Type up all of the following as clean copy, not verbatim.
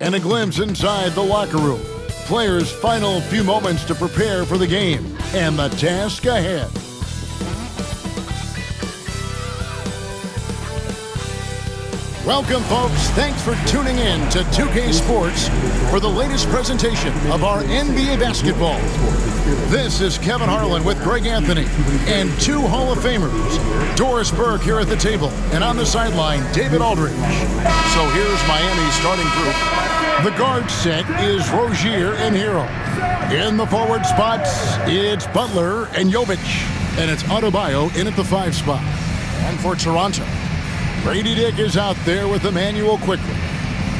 and a glimpse inside the locker room. Players' final few moments to prepare for the game and the task ahead. Welcome, folks. Thanks for tuning in to 2K Sports for the latest presentation of our NBA basketball. This is Kevin Harlan with Greg Anthony and two Hall of Famers, Doris Burke here at the table, and on the sideline, David Aldridge. So here's Miami's starting group. The guard set is Rozier and Hero. In the forward spots, it's Butler and Jovic. And it's Adebayo in at the 5 spot. And for Toronto, Grady Dick is out there with Emmanuel quickly.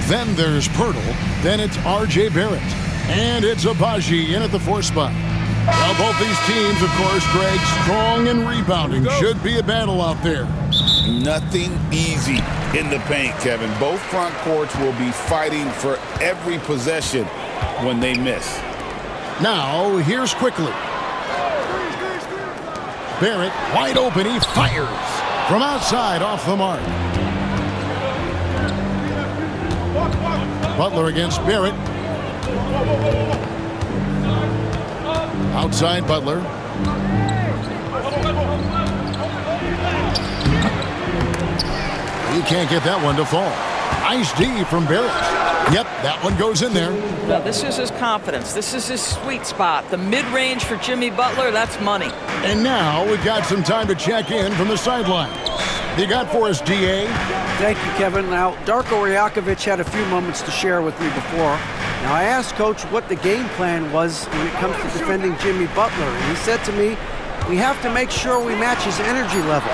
Then there's Pirtle. Then it's R.J. Barrett. And it's Abaji in at the 4 spot. Well, both these teams, of course, Greg, strong and rebounding. Should be a battle out there. Nothing easy in the paint, Kevin. Both front courts will be fighting for every possession when they miss. Now, here's quickly. Barrett, wide open, he fires. From outside, off the mark. Butler against Barrett. Outside Butler. He can't get that one to fall. Nice D from Barrett. Yep, that one goes in there. Now, this is his confidence. This is his sweet spot. The mid-range for Jimmy Butler, that's money. And now we've got some time to check in from the sideline. You got for us, D.A.? Thank you, Kevin. Now, Darko Rajakovic had a few moments to share with me before. Now, I asked Coach what the game plan was when it comes to defending Jimmy Butler. And he said to me, we have to make sure we match his energy level.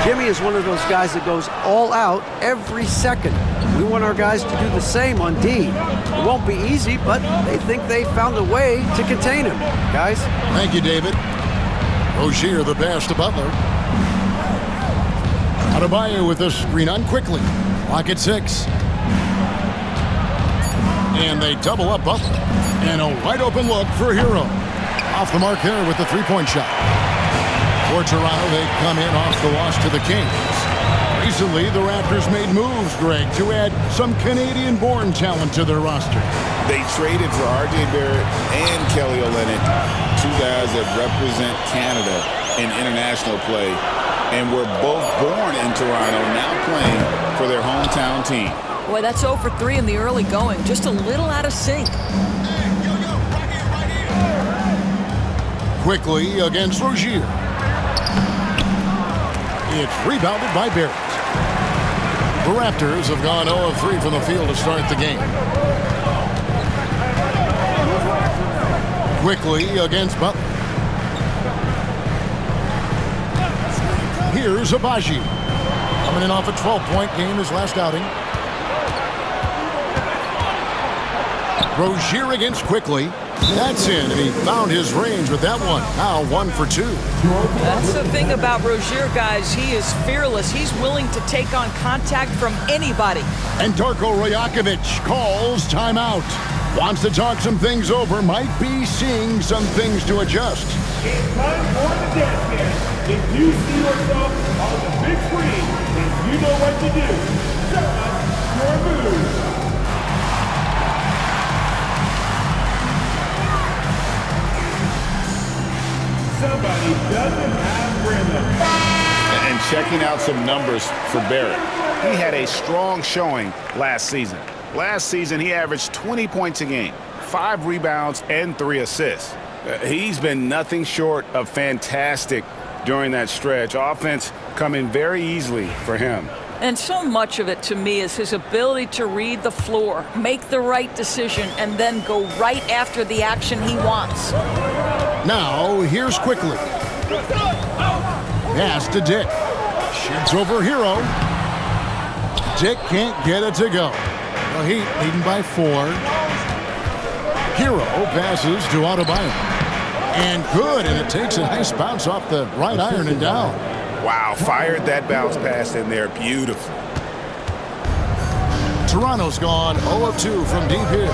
Jimmy is one of those guys that goes all out every second. We want our guys to do the same on D. It won't be easy, but they think they found a way to contain him. Guys? Thank you, David. Rozier the pass to Butler. Adebayo with the screen on quickly. Lock at 6. And they double up Butler. And a wide open look for Hero. Off the mark there with the three-point shot. For Toronto, they come in off the loss to the Kings. Recently, the Raptors made moves, Greg, to add some Canadian-born talent to their roster. They traded for R.J. Barrett and Kelly Olynyk, two guys that represent Canada in international play, and were both born in Toronto, now playing for their hometown team. Boy, that's 0 for 3 in the early going. Just a little out of sync. Quickly against Rozier. It's rebounded by Barrett. The Raptors have gone 0-3 from the field to start the game. Quickly against Butler. Here's Abaji. Coming in off a 12-point game his last outing. Rozier against Quickly. That's in, and he found his range with that one. Now 1 for 2. That's the thing about Rozier, guys. He is fearless. He's willing to take on contact from anybody. And Darko Rajakovic calls timeout. Wants to talk some things over. Might be seeing some things to adjust. It's time for the dance dance. If you see yourself on the big screen, then you know what to do. Show us your moves. Somebody doesn't have rhythm. And checking out some numbers for Barrett. He had a strong showing last season. Last season, he averaged 20 points a game, 5 rebounds, and 3 assists. He's been nothing short of fantastic during that stretch. Offense coming very easily for him. And so much of it, to me, is his ability to read the floor, make the right decision, and then go right after the action he wants. Now, here's Quickly. Pass to Dick. Shoots over Hero. Dick can't get it to go. The Heat leading by 4. Hero passes to Adebayo. And good, and it takes a nice bounce off the right iron and down. Wow, fired that bounce pass in there. Beautiful. Toronto's gone 0 of 2 from deep here.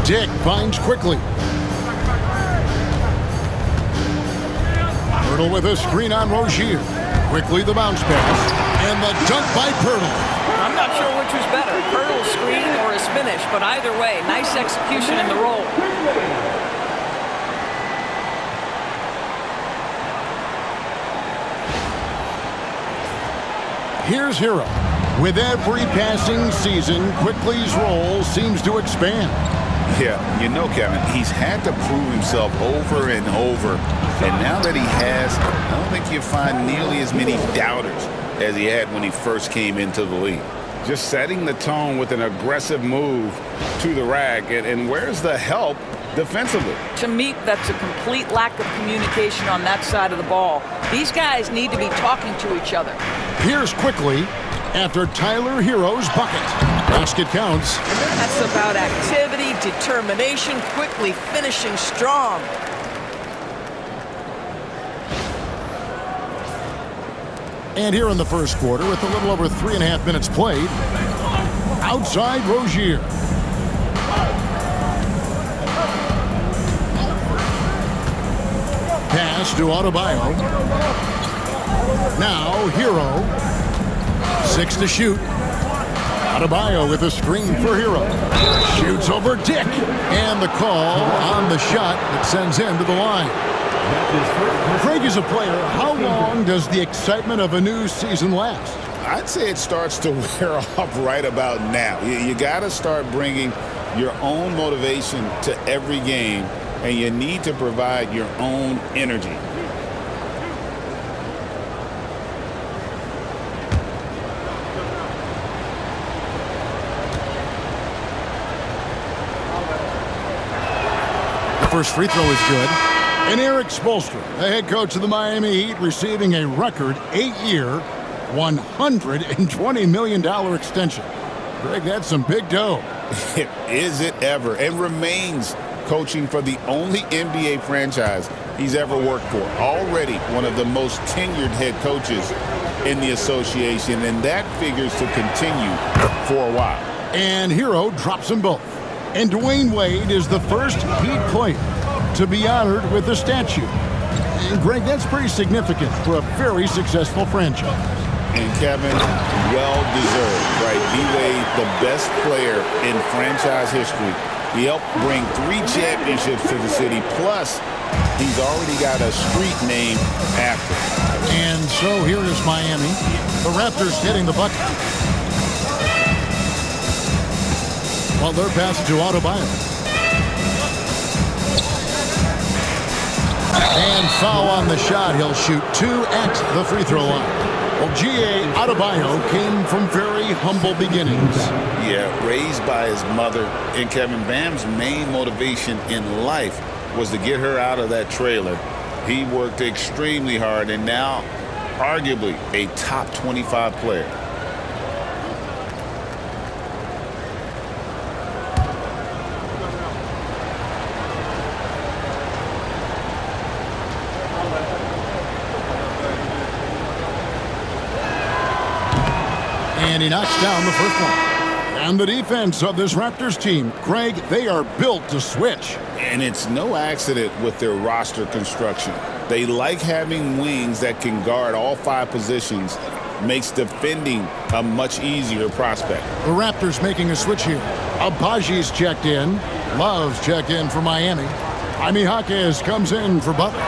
Dick finds Quickly. Pirtle with a screen on Rozier. Quickly the bounce pass, and the dunk by Pirtle. I'm not sure which was better, Pirtle's screen or his finish, but either way, nice execution in the roll. Here's Hero. With every passing season, Quickly's role seems to expand. Yeah, you know, Kevin, he's had to prove himself over and over. And now that he has, I don't think you'll find nearly as many doubters as he had when he first came into the league. Just setting the tone with an aggressive move to the rack. And where's the help defensively? To me, that's a complete lack of communication on that side of the ball. These guys need to be talking to each other. Here's Quickly after Tyler Hero's bucket. Basket counts. That's about activity, determination, quickly finishing strong. And here in the first quarter, with a little over 3.5 minutes played, outside Rozier. Pass to Adebayo. Now Hero. 6 to shoot. Adebayo with a screen for Hero. Shoots over Dick. And the call on the shot that sends him to the line. Craig is a player. How long does the excitement of a new season last? I'd say it starts to wear off right about now. You got to start bringing your own motivation to every game, and you need to provide your own energy. The first free throw is good. And Eric Spoelstra, the head coach of the Miami Heat, receiving a record 8-year, $120 million extension. Greg, that's some big dough. Is it ever? And remains coaching for the only NBA franchise he's ever worked for. Already one of the most tenured head coaches in the association, and that figures to continue for a while. And Hero drops them both. And Dwayne Wade is the first Heat player to be honored with a statue. And Greg, that's pretty significant for a very successful franchise. And Kevin, well-deserved, right? D-Wade, the best player in franchise history. He helped bring 3 championships to the city, plus he's already got a street named after him. And so here is Miami. The Raptors getting the bucket. Well, they're passing to Adebayo. And foul on the shot. He'll shoot 2 at the free throw line. Well, G.A. Adebayo came from very humble beginnings. Yeah, raised by his mother. And Kevin, Bam's main motivation in life was to get her out of that trailer. He worked extremely hard and now arguably a top 25 player. And he knocks down the first one. And the defense of this Raptors team, Craig, they are built to switch. And it's no accident with their roster construction. They like having wings that can guard all 5 positions. Makes defending a much easier prospect. The Raptors making a switch here. Abaji's checked in. Love's checked in for Miami. Jaime Jaquez comes in for Butler.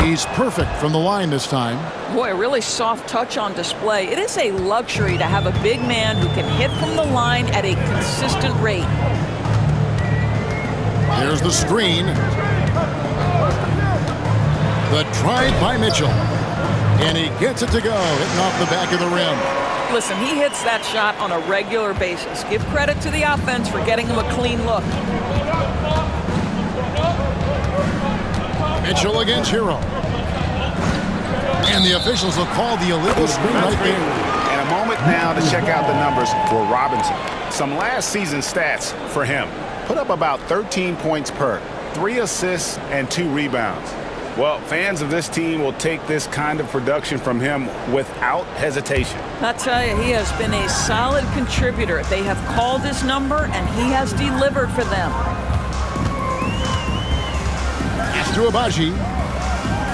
He's perfect from the line this time. Boy, a really soft touch on display. It is a luxury to have a big man who can hit from the line at a consistent rate. There's the screen. The drive by Mitchell. And he gets it to go, hitting off the back of the rim. Listen, he hits that shot on a regular basis. Give credit to the offense for getting him a clean look. Mitchell against Hero. And the officials will call the illegal screen right there. And a moment now to check out the numbers for Robinson. Some last season stats for him. Put up about 13 points per, 3 assists, and 2 rebounds. Well, fans of this team will take this kind of production from him without hesitation. I tell you, he has been a solid contributor. They have called his number, and he has delivered for them. To Abaji,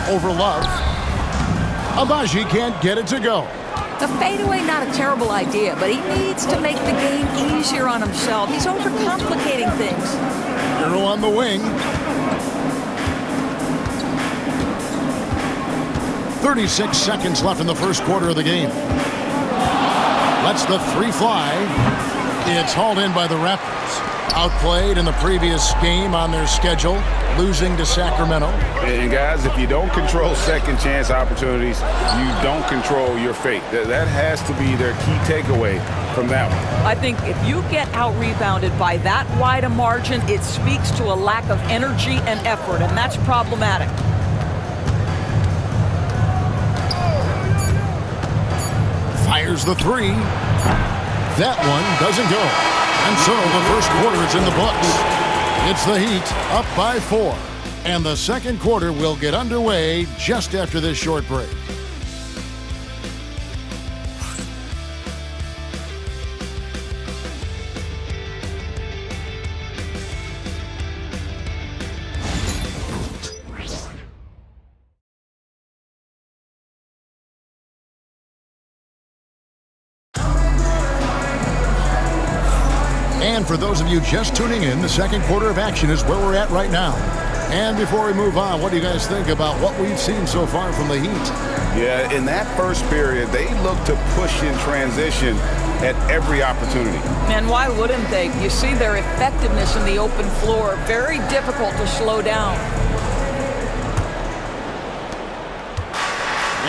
over Love. Abaji can't get it to go. The fadeaway, not a terrible idea, but he needs to make the game easier on himself. He's overcomplicating things. Hero on the wing. 36 seconds left in the first quarter of the game. Lets the three fly. It's hauled in by the Raptors. Outplayed in the previous game on their schedule, losing to Sacramento. And guys, if you don't control second chance opportunities, you don't control your fate. That has to be their key takeaway from that one. I think if you get out-rebounded by that wide a margin, it speaks to a lack of energy and effort, and that's problematic. Fires the three. That one doesn't go. And so the first quarter is in the books. It's the Heat up by 4. And the second quarter will get underway just after this short break. And for those of you just tuning in, the second quarter of action is where we're at right now. And before we move on, what do you guys think about what we've seen so far from the Heat? Yeah, in that first period, they looked to push in transition at every opportunity. And why wouldn't they? You see their effectiveness in the open floor. Very difficult to slow down.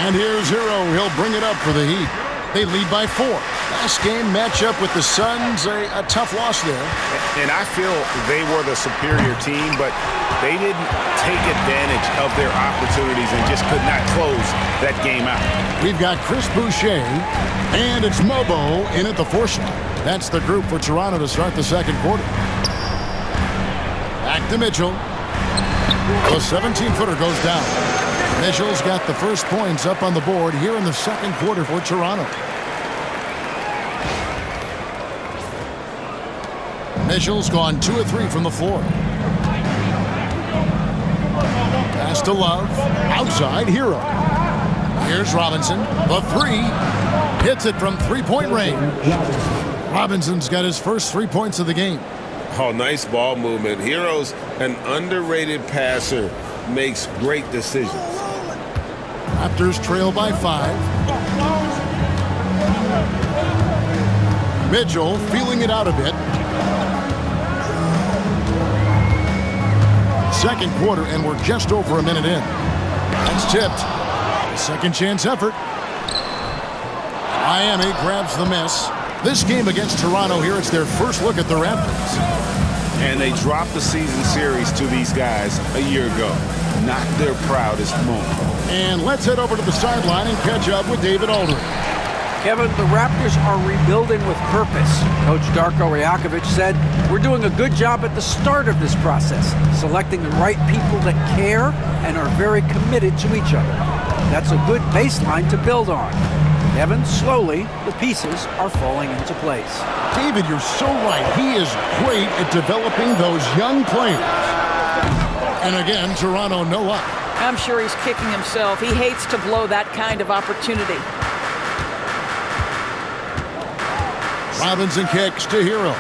And here's Hero. He'll bring it up for the Heat. They lead by 4. Last game matchup with the Suns, a tough loss there. And I feel they were the superior team, but they didn't take advantage of their opportunities and just could not close that game out. We've got Chris Boucher, and it's Mobo in at the 4 slot. That's the group for Toronto to start the second quarter. Back to Mitchell. The 17-footer goes down. Mitchell's got the first points up on the board here in the second quarter for Toronto. Mitchell's gone 2 of 3 from the floor. Pass to Love. Outside, Hero. Here's Robinson. The 3. Hits it from three-point range. Robinson's got his first 3 points of the game. Oh, nice ball movement. Hero's an underrated passer. Makes great decisions. Raptors trail by 5. Mitchell feeling it out a bit. Second quarter, and we're just over a minute in. That's tipped. A second chance effort. Miami grabs the miss. This game against Toronto here, it's their first look at the Raptors. And they dropped the season series to these guys a year ago. Not their proudest moment. And let's head over to the sideline and catch up with David Aldridge. Kevin, the Raptors are rebuilding with purpose. Coach Darko Rajakovic said, "We're doing a good job at the start of this process, selecting the right people that care and are very committed to each other. That's a good baseline to build on." Kevin, slowly, the pieces are falling into place. David, you're so right. He is great at developing those young players. And again, Toronto no luck. I'm sure he's kicking himself. He hates to blow that kind of opportunity. Robinson kicks to Hero.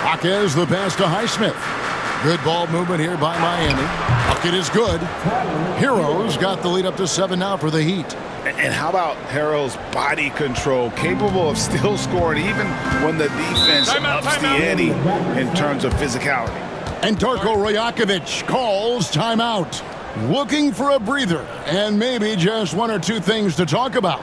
Jaquez the pass to Highsmith. Good ball movement here by Miami. Bucket is good. Hero's got the lead up to 7 now for the Heat. And how about Hero's body control, capable of still scoring even when the defense ups the ante in terms of physicality. And Darko Rajakovic calls timeout. Looking for a breather and maybe just 1 or 2 things to talk about.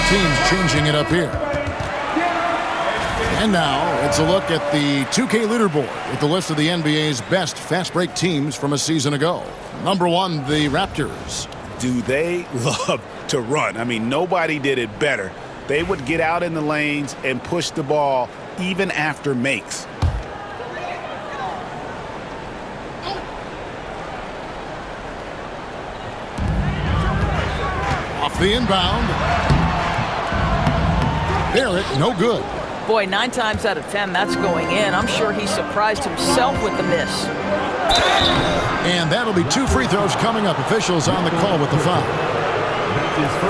Teams changing it up here. And now it's a look at the 2K leaderboard with the list of the NBA's best fast break teams from a season ago. Number 1, the Raptors. Do they love to run? I mean, nobody did it better They would get out in the lanes and push the ball even after makes. Off the inbound. Barrett, no good. Boy, 9 times out of 10, that's going in. I'm sure he surprised himself with the miss. And that'll be 2 free throws coming up. Officials on the call with the foul.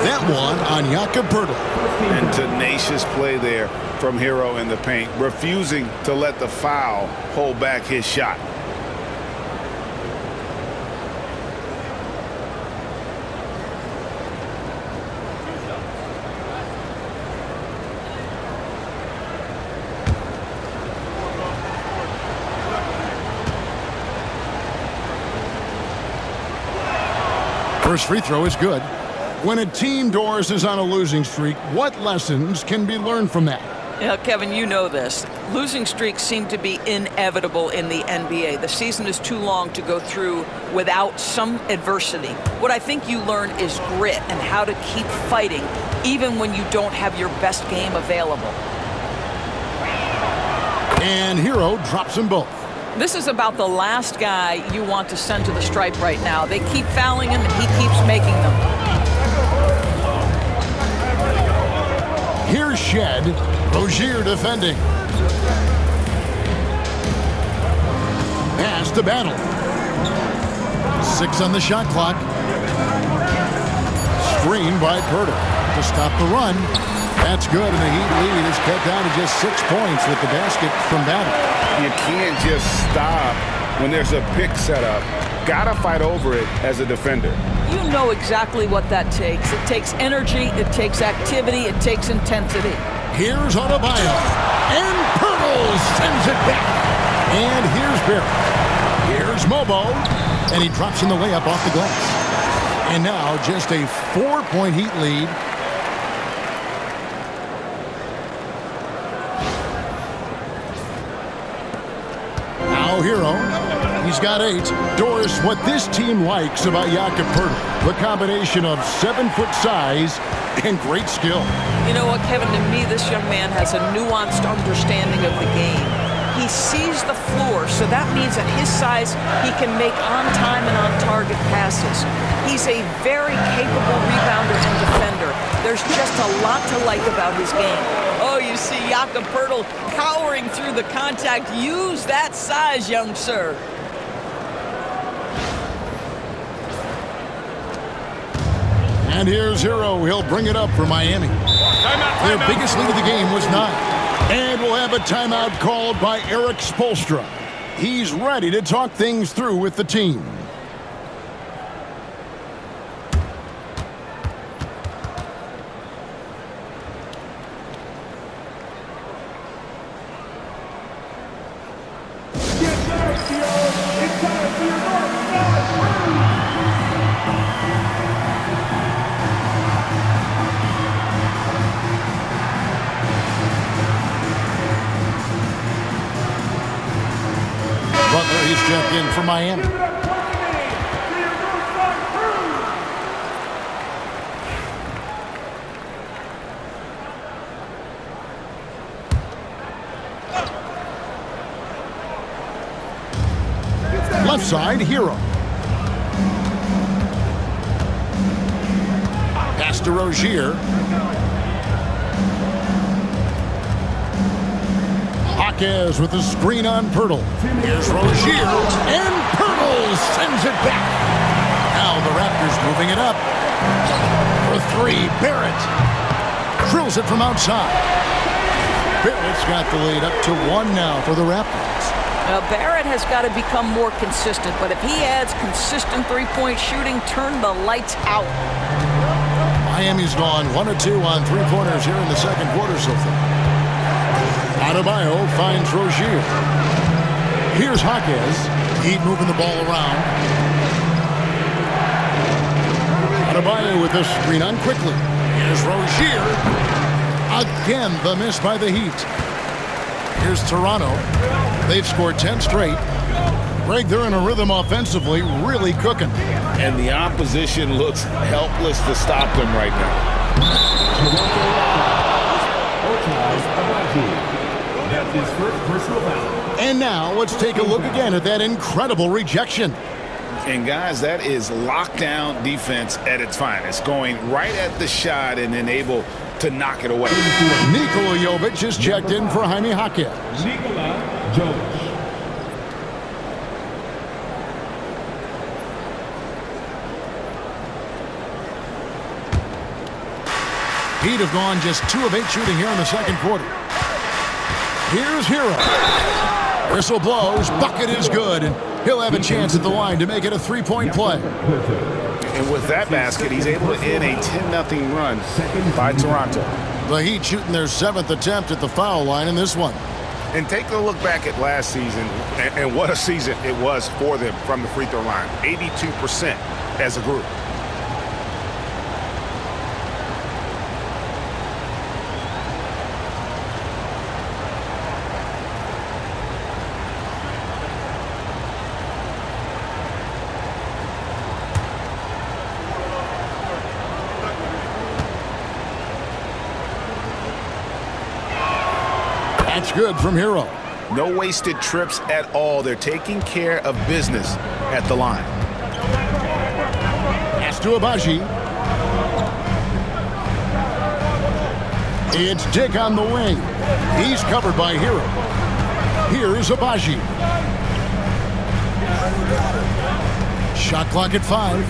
That one on Jakob Poeltl. And tenacious play there from Hero in the paint, refusing to let the foul hold back his shot. First free throw is good. When a team, Doris, is on a losing streak, what lessons can be learned from that? Yeah, Kevin, you know this. Losing streaks seem to be inevitable in the NBA. The season is too long to go through without some adversity. What I think you learn is grit and how to keep fighting even when you don't have your best game available. And Hero drops them both. This is about the last guy you want to send to the stripe right now. They keep fouling him, and he keeps making them. Here's Shed. Rozier defending. Pass to Battle. 6 on the shot clock. Screen by Poeltl to stop the run. That's good, and the Heat lead is cut down to just 6 points with the basket from Battle. You can't just stop when there's a pick set up. Gotta fight over it as a defender. You know exactly what that takes. It takes energy, it takes activity, it takes intensity. Here's Adebayo. And Poeltl sends it back. And here's Barrett. Here's Mobo. And he drops in the layup off the glass. And now just a 4-point Heat lead. Hero. He's got 8. Doris, what this team likes about Jakob Poeltl, the combination of 7-foot size and great skill. You know what, Kevin, to me, this young man has a nuanced understanding of the game. He sees the floor, so that means at his size, he can make on-time and on-target passes. He's a very capable rebounder and defender. There's just a lot to like about his game. Oh, you see Jakob Poeltl powering through the contact. Use that size, young sir. And here's Hero. He'll bring it up for Miami. Their biggest lead of the game was 9. And we'll have a timeout called by Eric Spoelstra. He's ready to talk things through with the team. He's checked in for Miami. Left side, Hero. Pass to Rozier. Hawkes with the screen on Poeltl. Here's Rozier, and Poeltl sends it back. Now the Raptors moving it up. For 3, Barrett. Drills it from outside. Barrett's got the lead up to 1 now for the Raptors. Now, Barrett has got to become more consistent, but if he adds consistent three-point shooting, turn the lights out. Miami's gone 1 of 2 on 3-pointers here in the second quarter so far. Adebayo finds Rozier. Here's Hawkes. Heat moving the ball around. Adebayo with the screen on quickly. Here's Rozier. Again, the miss by the Heat. Here's Toronto. They've scored 10 straight. Greg, they're in a rhythm offensively, really cooking. And the opposition looks helpless to stop them right now. That's his first personal foul. And now let's take a look again at that incredible rejection. And guys, that is lockdown defense at its finest, going right at the shot and then able to knock it away. Nikola Jovic is checked in for Jaime Jaquez. Nikola Jovic. Heat have gone just 2 of 8 shooting here in the second quarter. Here's Hero. Whistle blows, bucket is good, and he'll have a chance at the line to make it a 3-point play. And with that basket, he's able to end a 10-0 run by Toronto. The Heat shooting their 7th attempt at the foul line in this one. And take a look back at last season, and what a season it was for them from the free throw line. 82% as a group. That's good from Hero. No wasted trips at all. They're taking care of business at the line. Pass to Abaji. It's Dick on the wing. He's covered by Hero. Here's Abaji. Shot clock at 5.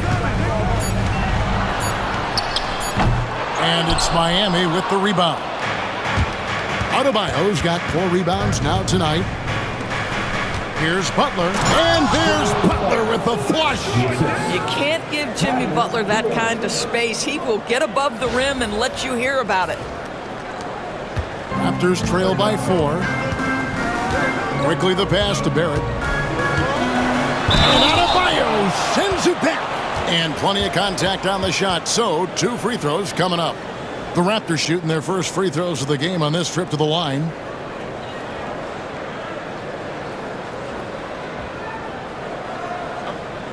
And it's Miami with the rebound. Adebayo's got 4 rebounds now tonight. Here's Butler, and there's Butler with the flush. You can't give Jimmy Butler that kind of space. He will get above the rim and let you hear about it. Raptors trail by 4. Quickly the pass to Barrett. And Adebayo sends it back. And plenty of contact on the shot, so 2 free throws coming up. The Raptors shooting their first free throws of the game on this trip to the line.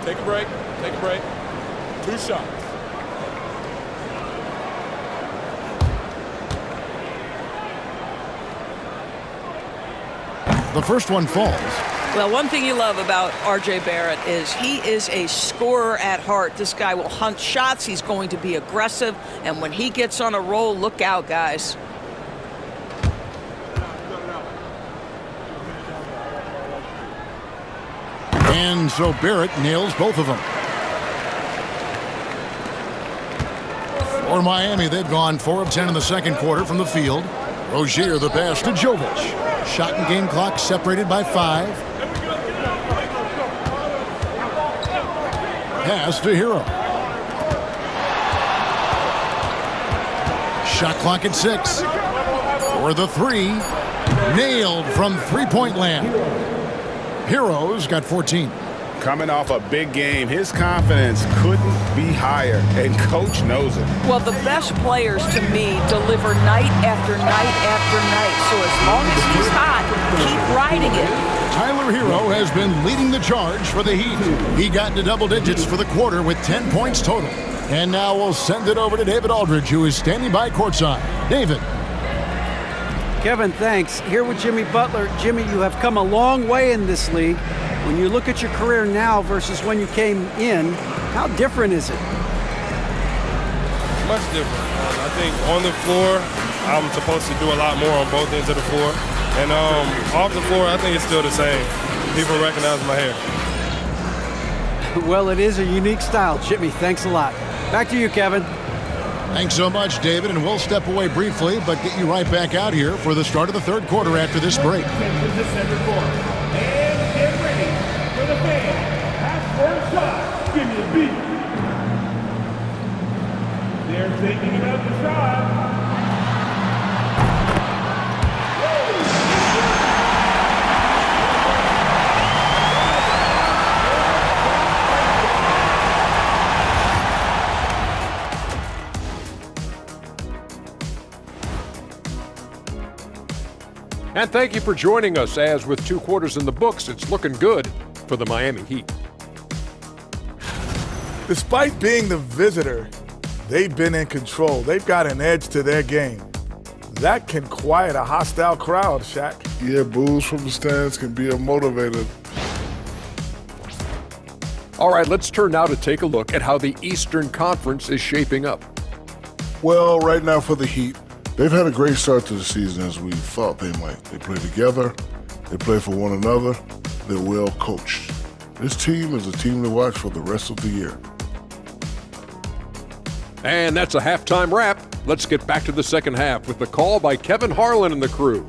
Take a break. Take a break. 2 shots. The first one falls. Well, one thing you love about R.J. Barrett is he is a scorer at heart. This guy will hunt shots. He's going to be aggressive. And when he gets on a roll, look out, guys. And so Barrett nails both of them. For Miami, they've gone 4 of 10 in the second quarter from the field. Rozier the pass to Jovic. Shot and game clock separated by 5. Pass to Hero. Shot clock at 6. For the 3. Nailed from 3-point land. Hero's got 14. Coming off a big game, his confidence couldn't be higher, and coach knows it. Well, the best players, to me, deliver night after night after night. So as long as he's hot, keep riding it. Tyler Hero has been leading the charge for the Heat. He got into double digits for the quarter with 10 points total. And now we'll send it over to David Aldridge, who is standing by courtside. David. Kevin, thanks. Here with Jimmy Butler. Jimmy, you have come a long way in this league. When you look at your career now versus when you came in, how different is it? Much different. I think on the floor, I'm supposed to do a lot more on both ends of the floor. And off the floor, I think it's still the same. People recognize my hair. Well, it is a unique style, Jimmy. Thanks a lot. Back to you, Kevin. Thanks so much, David, and we'll step away briefly, but get you right back out here for the start of the third quarter after this break. And get ready for the fan. Half-court shot. Give me a beat. They're thinking about the shot. And thank you for joining us, as with 2 quarters in the books, it's looking good for the Miami Heat. Despite being the visitor, they've been in control. They've got an edge to their game. That can quiet a hostile crowd, Shaq. Yeah, boos from the stands can be a motivator. All right, let's turn now to take a look at how the Eastern Conference is shaping up. Well, right now for the Heat, they've had a great start to the season as we thought they might. They play together, they play for one another, they're well coached. This team is a team to watch for the rest of the year. And that's a halftime wrap. Let's get back to the second half with the call by Kevin Harlan and the crew.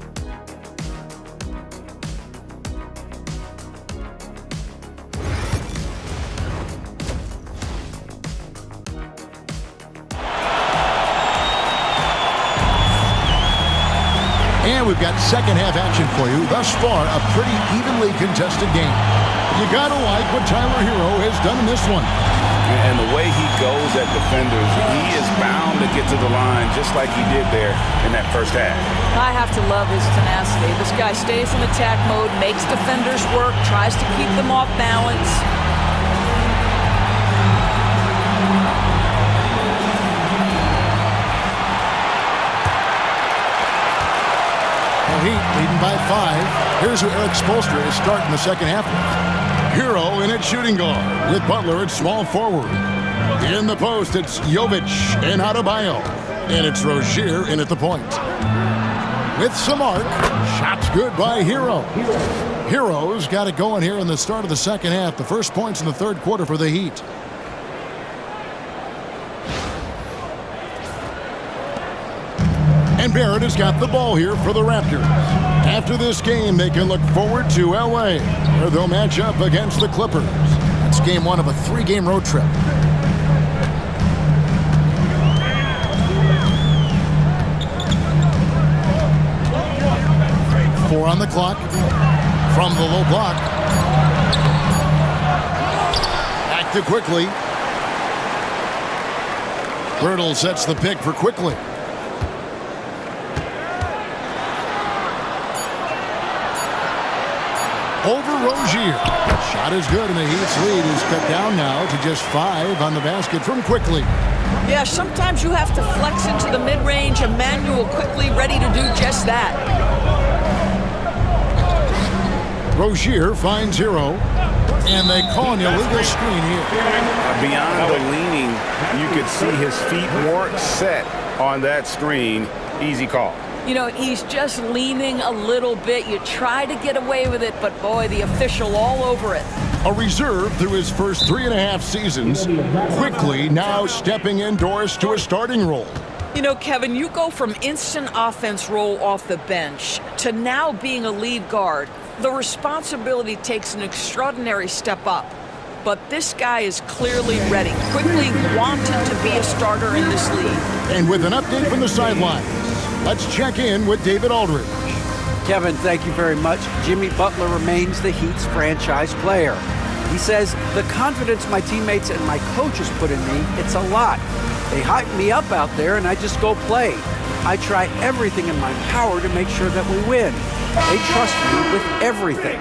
And we've got second half action for you. Thus far, a pretty evenly contested game. You gotta like what Tyler Hero has done in this one. And the way he goes at defenders, he is bound to get to the line just like he did there in that first half. I have to love his tenacity. This guy stays in attack mode, makes defenders work, tries to keep them off balance. Heat leading by 5. Here's who Eric Spoelstra is starting the second half with. Hero in at shooting guard with Butler at small forward. In the post, it's Jovic and Adebayo. And it's Rozier in at the point. With some arc, shots good by Hero. Hero's got it going here in the start of the second half. The first points in the third quarter for the Heat. And Barrett has got the ball here for the Raptors. After this game, they can look forward to LA, where they'll match up against the Clippers. It's game 1 of a 3-game road trip. Four on the clock from the low block. Back to Quickly. Birtle sets the pick for Quickly. Over Rozier. Shot is good, and the Heat's lead is cut down now to just 5 on the basket from Quickly. Yeah, sometimes you have to flex into the mid-range. Emmanuel Quickly ready to do just that. Rozier finds Hero, and they call an illegal screen here. Beyond the leaning, you could see his feet weren't set on that screen. Easy call. You know, he's just leaning a little bit. You try to get away with it, but boy, the official all over it. A reserve through his first 3.5 seasons. Quickly now stepping indoors to a starting role. You know, Kevin, you go from instant offense role off the bench to now being a lead guard. The responsibility takes an extraordinary step up. But this guy is clearly ready. Quickly wanted to be a starter in this league. And with an update from the sideline, let's check in with David Aldridge. Kevin, thank you very much. Jimmy Butler remains the Heat's franchise player. He says, the confidence my teammates and my coaches put in me, it's a lot. They hype me up out there and I just go play. I try everything in my power to make sure that we win. They trust me with everything.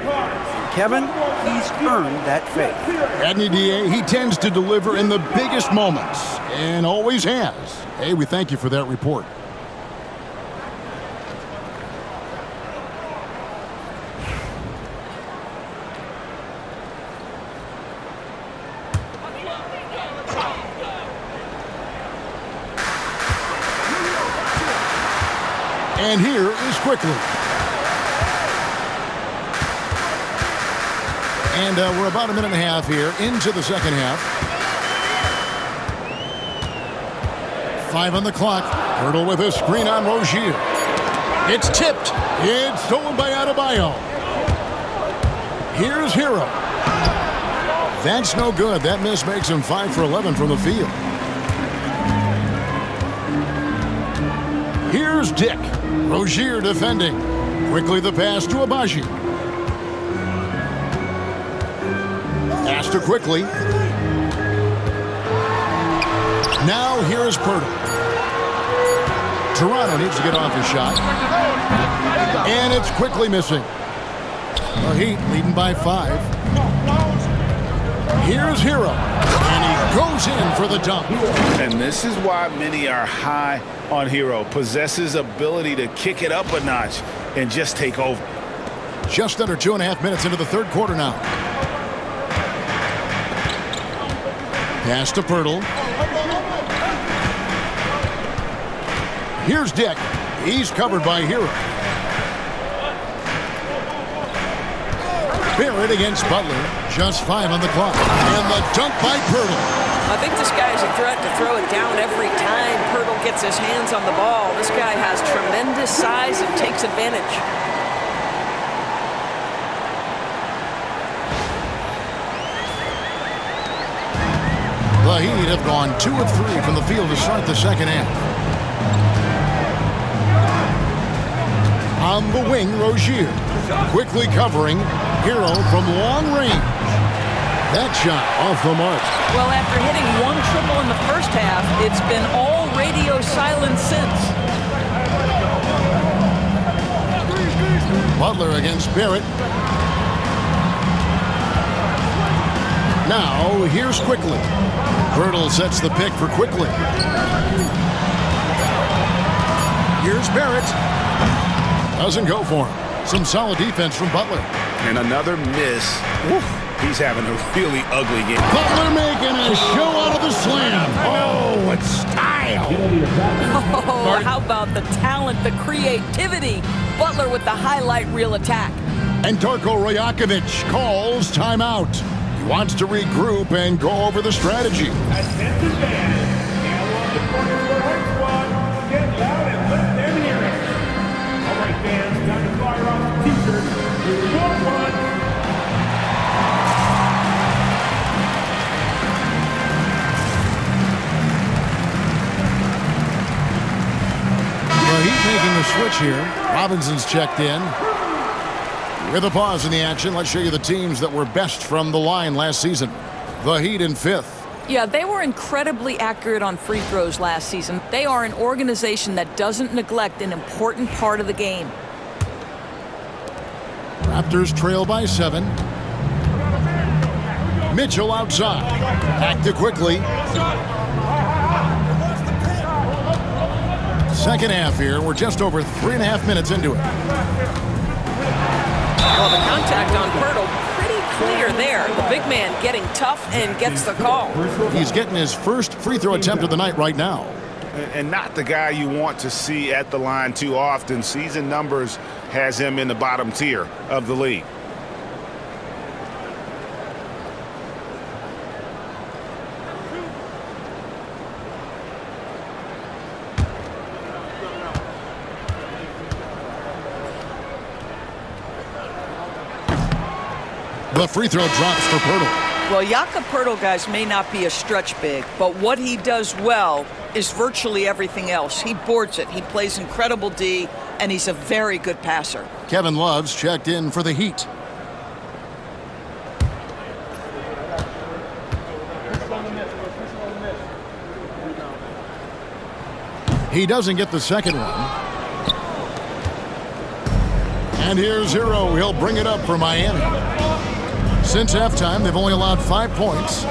Kevin, he's earned that faith. Adney DA, he tends to deliver in the biggest moments and always has. Hey, we thank you for that report. And here is Quickly. And we're about a minute and a half here into the second half. 5 on the clock. Birtle with a screen on Rozier. It's tipped. It's stolen by Adebayo. Here's Hero. That's no good. That miss makes him 5 for 11 from the field. Here's Dick. Rozier defending. Quickly the pass to Abaji. Pass to Quickly. Now here's Pirtle. Toronto needs to get off his shot. And it's Quickly missing. The Heat leading by 5. Here's Hero. And he goes in for the dunk. And this is why many are high on Hero. Possesses ability to kick it up a notch and just take over. Just under 2.5 minutes into the third quarter now. Pass to Pirtle. Here's Dick. He's covered by Hero. Barrett against Butler. Just 5 on the clock. And the dunk by Pirtle. I think this guy is a threat to throw it down every time Pirtle gets his hands on the ball. This guy has tremendous size and takes advantage. The Heat have gone 2 of 3 from the field to start the second half. On the wing, Rozier. Quickly covering. Hero from long range. That shot off the mark. Well, after hitting 1 triple in the first half, it's been all radio silence since. Butler against Barrett. Now, here's Quickly. Pirtle sets the pick for Quickly. Here's Barrett. Doesn't go for him. Some solid defense from Butler. And another miss. Woo. He's having a really ugly game. Butler making a show out of the slam. Oh, it's style. Oh, how about the talent, the creativity? Butler with the highlight reel attack. And Darko Rajakovic calls timeout. He wants to regroup and go over the strategy. Attention fans, now on the corner for Hard Squad. Get loud and let them hear it. All right, fans, time to fire off the t-shirts. Here's your one. The Heat making a switch here. Robinson's checked in. With a pause in the action, let's show you the teams that were best from the line last season. The Heat in 5th. Yeah, they were incredibly accurate on free throws last season. They are an organization that doesn't neglect an important part of the game. Raptors trail by 7. Mitchell outside. Back to Quickly. Second half here. We're just over 3.5 minutes into it. Well, the contact on Pirtle, pretty clear there. The big man getting tough and gets the call. He's getting his first free throw attempt of the night right now. And not the guy you want to see at the line too often. Season numbers has him in the bottom tier of the league. The free throw drops for Pirtle. Well, Jakob Pirtle, guys, may not be a stretch big, but what he does well is virtually everything else. He boards it, he plays incredible D, and he's a very good passer. Kevin Love's checked in for the Heat. He doesn't get the second one. And here's Hero. He'll bring it up for Miami. Since halftime, they've only allowed 5 points.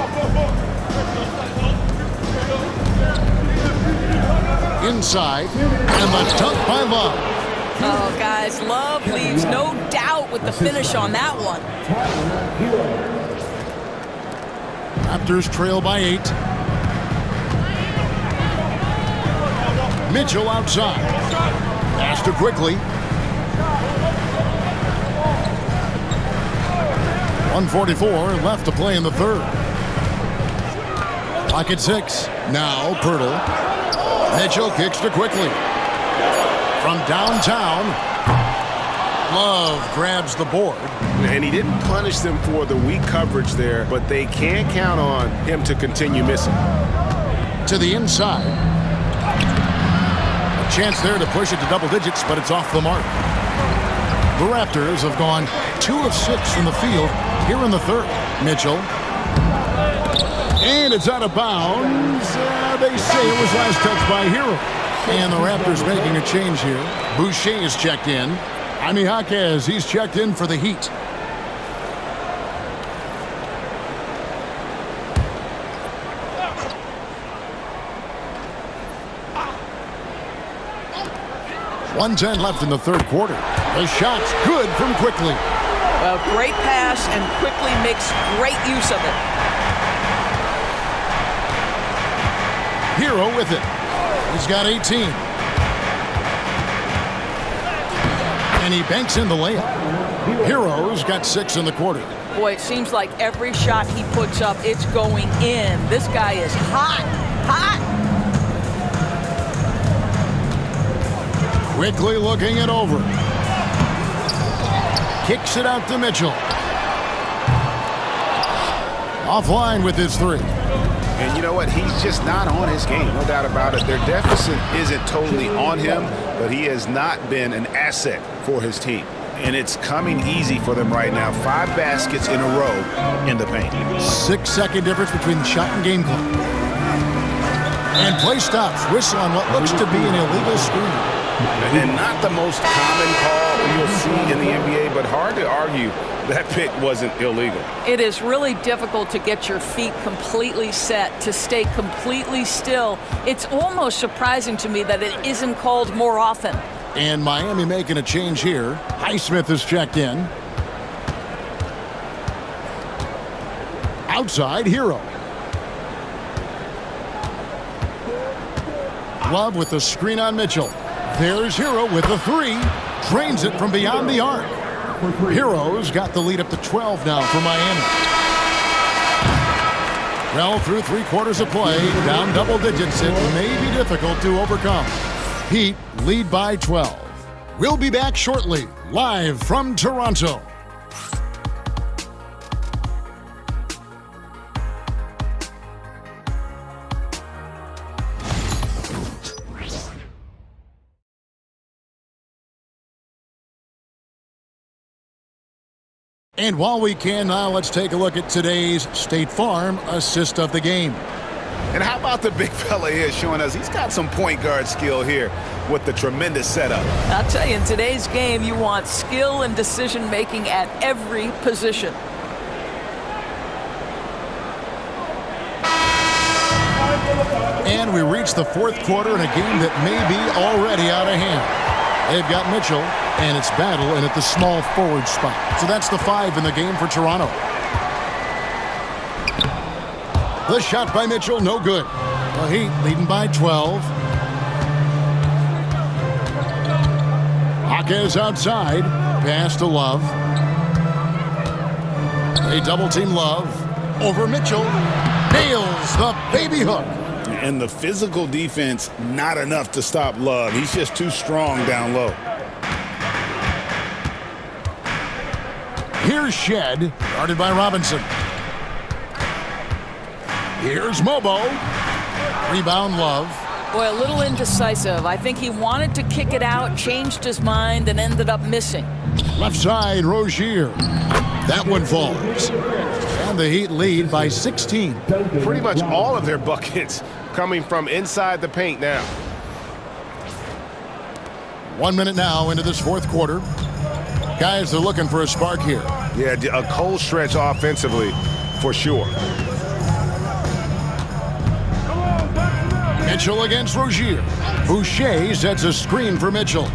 Inside, and the dunk by Love. Oh, guys, Love leaves no doubt with the finish on that one. Raptors trail by 8. Mitchell outside. Pass to Quickly. 1:44 left to play in the third. Clock at 6. Now Pirtle. Mitchell kicks to Quickly. From downtown, Love grabs the board. And he didn't punish them for the weak coverage there, but they can't count on him to continue missing. To the inside. A chance there to push it to double digits, but it's off the mark. The Raptors have gone 2 of 6 from the field here in the third. Mitchell. And it's out of bounds. They say it was last touched by Hero. And the Raptors making a change here. Boucher is checked in. Jaime Jaquez, he's checked in for the Heat. 1:10 left in the third quarter. The shot's good from Quickly. Well, great pass, and Quickly makes great use of it. Hero with it. He's got 18. And he banks in the layup. Hero's got 6 in the quarter. Boy, it seems like every shot he puts up, it's going in. This guy is hot, hot. Quickly looking it over. Kicks it out to Mitchell. Offline with his 3. And you know what? He's just not on his game, no doubt about it. Their deficit isn't totally on him, but he has not been an asset for his team. And it's coming easy for them right now. 5 baskets in a row in the paint. 6-second difference between the shot and game clock. And play stops. Whistle on what looks to be an illegal screen. And not the most common call you'll see in the NBA, but hard to argue that pick wasn't illegal. It is really difficult to get your feet completely set, to stay completely still. It's almost surprising to me that it isn't called more often. And Miami making a change here. Highsmith is checked in. Outside, Hero. Love with the screen on Mitchell. There's Hero with the 3. Drains it from beyond the arc. Hero's got the lead up to 12 now for Miami. Well, through 3 quarters of play, down double digits, it may be difficult to overcome. Heat lead by 12. We'll be back shortly, live from Toronto. And while we can now, let's take a look at today's State Farm assist of the game. And how about the big fella here showing us he's got some point guard skill here with the tremendous setup. I'll tell you, in today's game, you want skill and decision-making at every position. And we reach the 4th quarter in a game that may be already out of hand. They've got Mitchell, and it's battle, and at the small forward spot. So that's the 5 in the game for Toronto. The shot by Mitchell, no good. The Heat leading by 12. Jaquez outside. Pass to Love. They double-team Love. Over Mitchell. Nails the baby hook. And the physical defense, not enough to stop Love. He's just too strong down low. Here's Shed, guarded by Robinson. Here's Mobo. Rebound Love. Boy, a little indecisive. I think he wanted to kick it out, changed his mind, and ended up missing. Left side, Rozier. That one falls. And the Heat lead by 16. Pretty much all of their buckets coming from inside the paint now. 1 minute now into this 4th quarter. Guys, they're looking for a spark here. Yeah, a cold stretch offensively for sure. Mitchell against Rozier. Boucher sets a screen for Mitchell.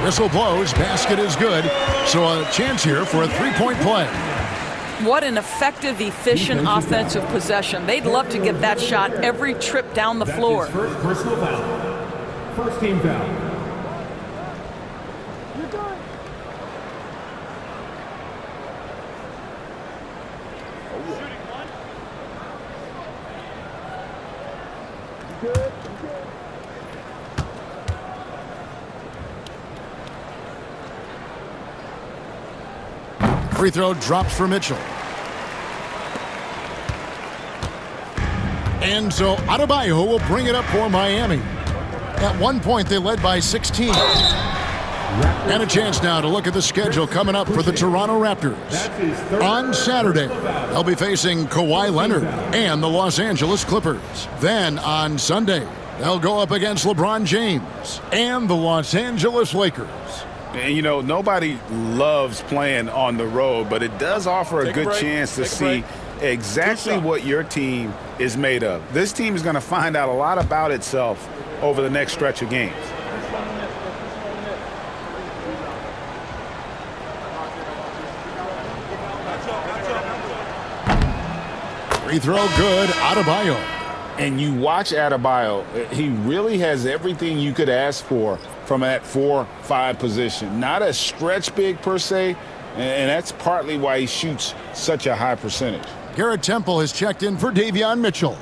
Whistle blows, basket is good. So a chance here for a 3-point play. What an effective, efficient offensive possession. They'd love to get that shot every trip down the floor. That's his first personal foul. First team foul. Free throw drops for Mitchell. And so Adebayo will bring it up for Miami. At one point, they led by 16. And a chance now to look at the schedule coming up for the Toronto Raptors. On Saturday, they'll be facing Kawhi Leonard and the Los Angeles Clippers. Then on Sunday, they'll go up against LeBron James and the Los Angeles Lakers. And, you know, nobody loves playing on the road, but it does offer a good chance to see exactly what your team is made of. This team is going to find out a lot about itself over the next stretch of games. Free throw good, Adebayo. And you watch Adebayo, he really has everything you could ask for from that 4-5 position. Not a stretch big per se, and that's partly why he shoots such a high percentage. Garrett Temple has checked in for Davion Mitchell.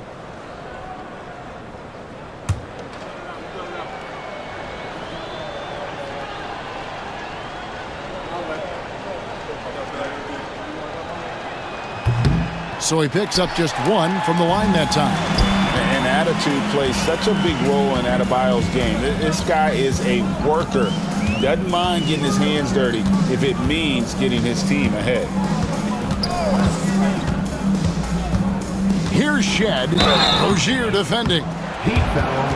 So he picks up just one from the line that time. And attitude plays such a big role in Adebayo's game. This guy is a worker. Doesn't mind getting his hands dirty if it means getting his team ahead. Here's Shed. Rozier defending. Heat foul.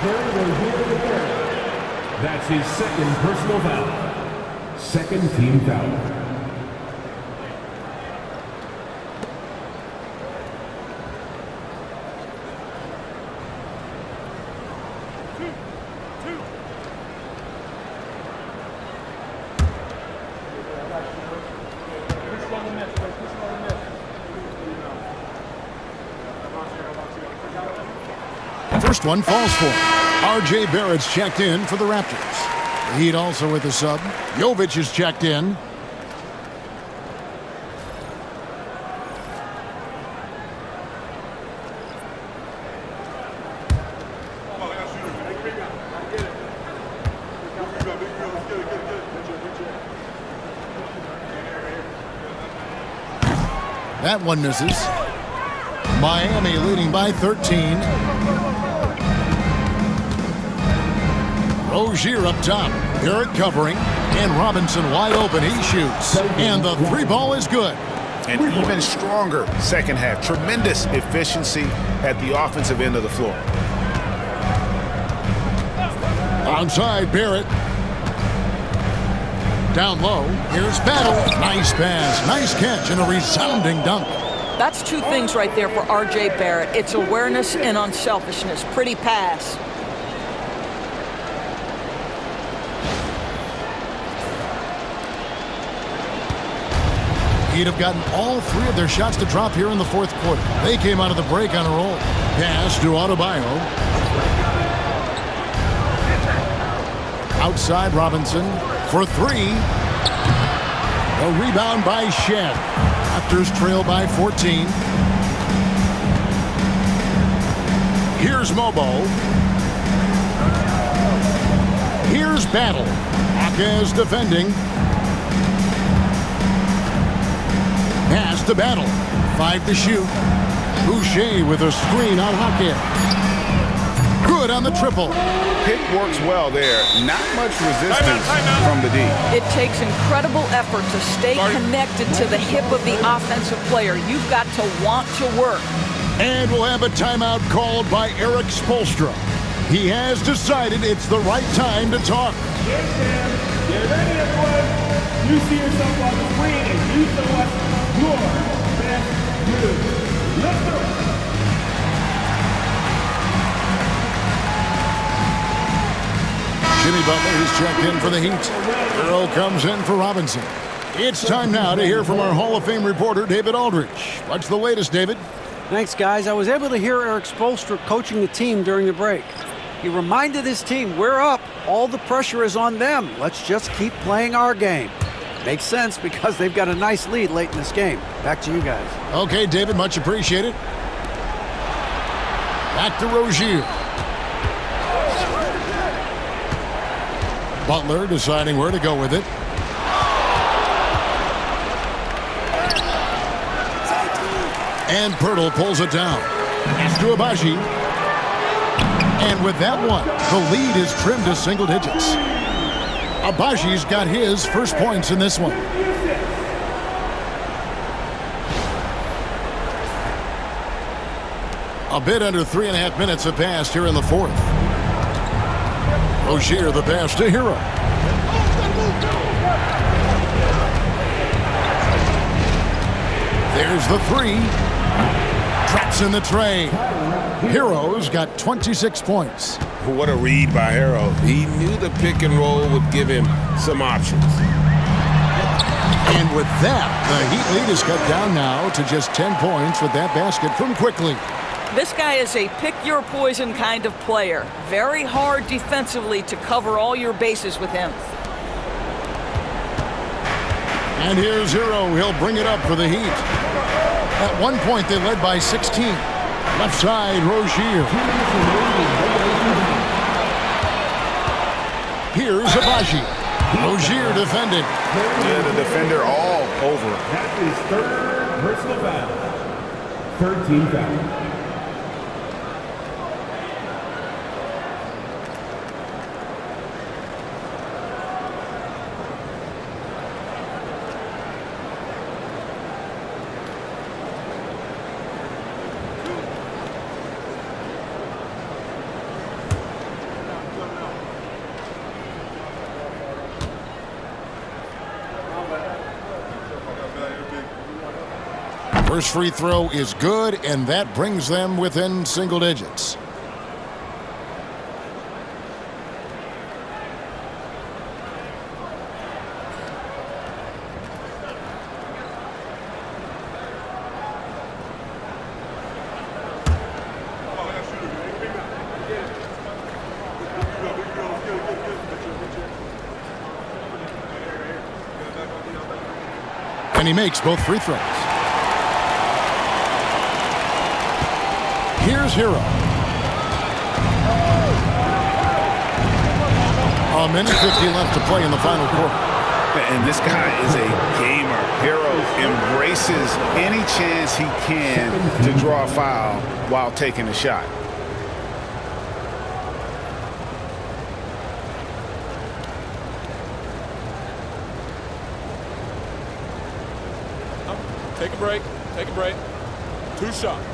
Terry Rozier. That's his second personal foul. Second team foul. First one falls for R.J. Barrett's checked in for the Raptors. The Heat also with the sub. Jovic is checked in. That one misses. Miami leading by 13. Rozier up top. Barrett covering. And Robinson wide open. He shoots. And the three ball is good. And even stronger second half. Tremendous efficiency at the offensive end of the floor. Onside Barrett. Down low. Here's Battle. Nice pass. Nice catch and a resounding dunk. That's two things right there for R.J. Barrett. It's awareness and unselfishness. Pretty pass. He'd have gotten all three of their shots to drop here in the fourth quarter. They came out of the break on a roll. Pass to Adebayo. Outside Robinson for three. A rebound by Shed. Raptors trail by 14. Here's Mobo. Here's Battle. Akez defending. Pass to Battle. 5 to shoot. Boucher with a screen on Akez. Good on the triple. Pick works well there. Not much resistance from the D. It takes incredible effort to stay connected to the hip of the offensive player. You've got to want to work. And we'll have a timeout called by Eric Spoelstra. He has decided it's the right time to talk. Get ready, everyone. You see yourself on the screen and you show us your best move. Let's go. Jimmy Butler is checked in for the Heat. Earl comes in for Robinson. It's time now to hear from our Hall of Fame reporter, David Aldridge. What's the latest, David? Thanks, guys. I was able to hear Eric Spoelstra coaching the team during the break. He reminded his team, we're up. All the pressure is on them. Let's just keep playing our game. Makes sense because they've got a nice lead late in this game. Back to you guys. Okay, David, much appreciated. Back to Rozier. Butler deciding where to go with it. And Pirtle pulls it down. It's to Abaji. And with that one, the lead is trimmed to single digits. Abaji's got his first points in this one. A bit under 3.5 minutes have passed here in the fourth. Rozier the pass to Hero. There's the three. Traps in the tray. Hero's got 26 points. What a read by Hero. He knew the pick and roll would give him some options. And with that, the Heat lead is cut down now to just 10 points with that basket from Quickly. This guy is a pick-your-poison kind of player. Very hard defensively to cover all your bases with him. And here's Hero. He'll bring it up for the Heat. At one point, they led by 16. Left side, Rozier. Here's Abaji. Rozier defending. Yeah, the defender all over. That's his third personal foul. 13 fouls. First free throw is good, and that brings them within single digits. And he makes both free throws. Here's Hero. A minute 50 left to play in the final quarter. And this guy is a gamer. Hero embraces any chance he can to draw a foul while taking a shot. Take a break. Take a break. 2 shots.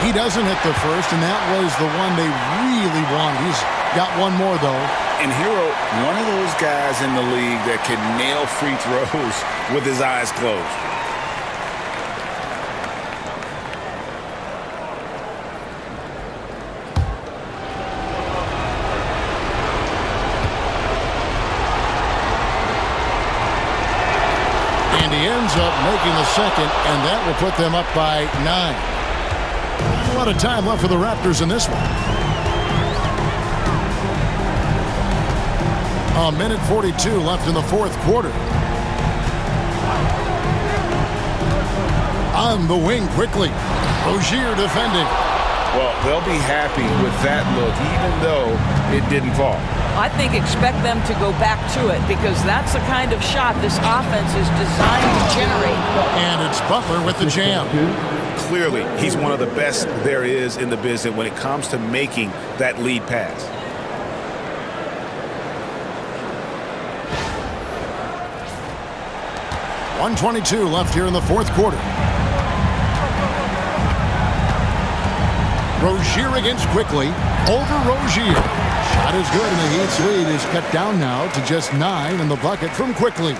He doesn't hit the first, and that was the one they really want. He's got one more, though. And Hero, one of those guys in the league that can nail free throws with his eyes closed. And he ends up making the second, and that will put them up by 9. A lot of time left for the Raptors in this one. A minute 42 left in the fourth quarter. On the wing quickly. Rozier defending. Well, they'll be happy with that look, even though it didn't fall. I think expect them to go back to it because that's the kind of shot this offense is designed to generate. And it's Butler with the jam. Clearly, he's one of the best there is in the business when it comes to making that lead pass. .122 left here in the fourth quarter. Rozier against Quickly. Over Rozier. Shot is good, and the Heat's lead is cut down now to just 9 in the bucket from Quickly.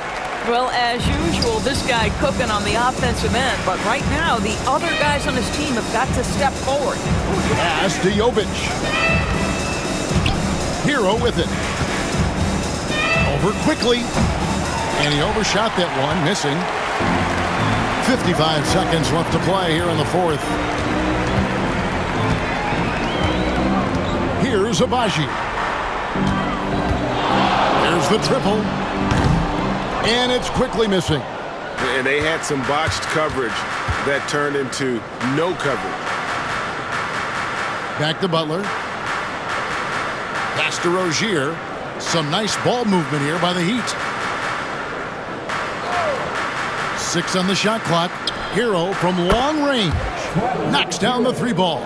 Well, as usual, this guy cooking on the offensive end, but right now the other guys on his team have got to step forward. Pass to Jovic. Hero with it. Over Quickly. And he overshot that one, missing. 55 seconds left to play here in the fourth. Here's Abaji. There's the triple. And it's Quickly missing. And they had some botched coverage that turned into no coverage. Back to Butler. Pass to Rozier. Some nice ball movement here by the Heat. 6 on the shot clock. Hero from long range knocks down the 3 ball.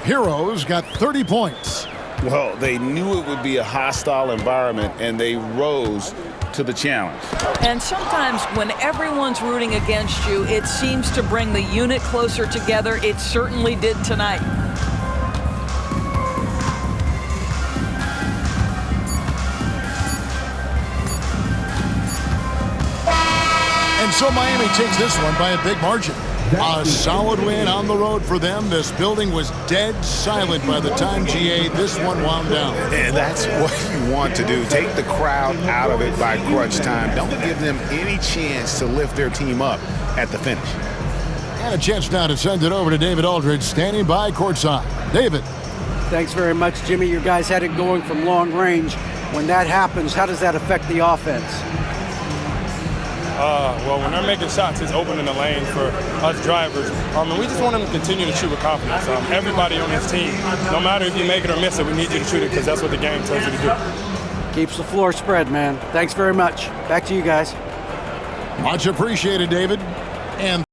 Hero's got 30 points. Well, they knew it would be a hostile environment, and they rose to the challenge. And sometimes when everyone's rooting against you, it seems to bring the unit closer together. It certainly did tonight. And so Miami takes this one by a big margin. A solid win on the road for them. This building was dead silent by the time, GA, this one wound down. And that's what you want to do. Take the crowd out of it by crunch time. Don't give them any chance to lift their team up at the finish. And a chance now to send it over to David Aldridge, standing by courtside. David. Thanks very much, Jimmy. You guys had it going from long range. When that happens, how does that affect the offense? Well, when they're making shots, it's opening the lane for us drivers. And we just want them to continue to shoot with confidence. Everybody on this team, no matter if you make it or miss it, we need you to shoot it because that's what the game tells you to do. Keeps the floor spread, man. Thanks very much. Back to you guys. Much appreciated, David. And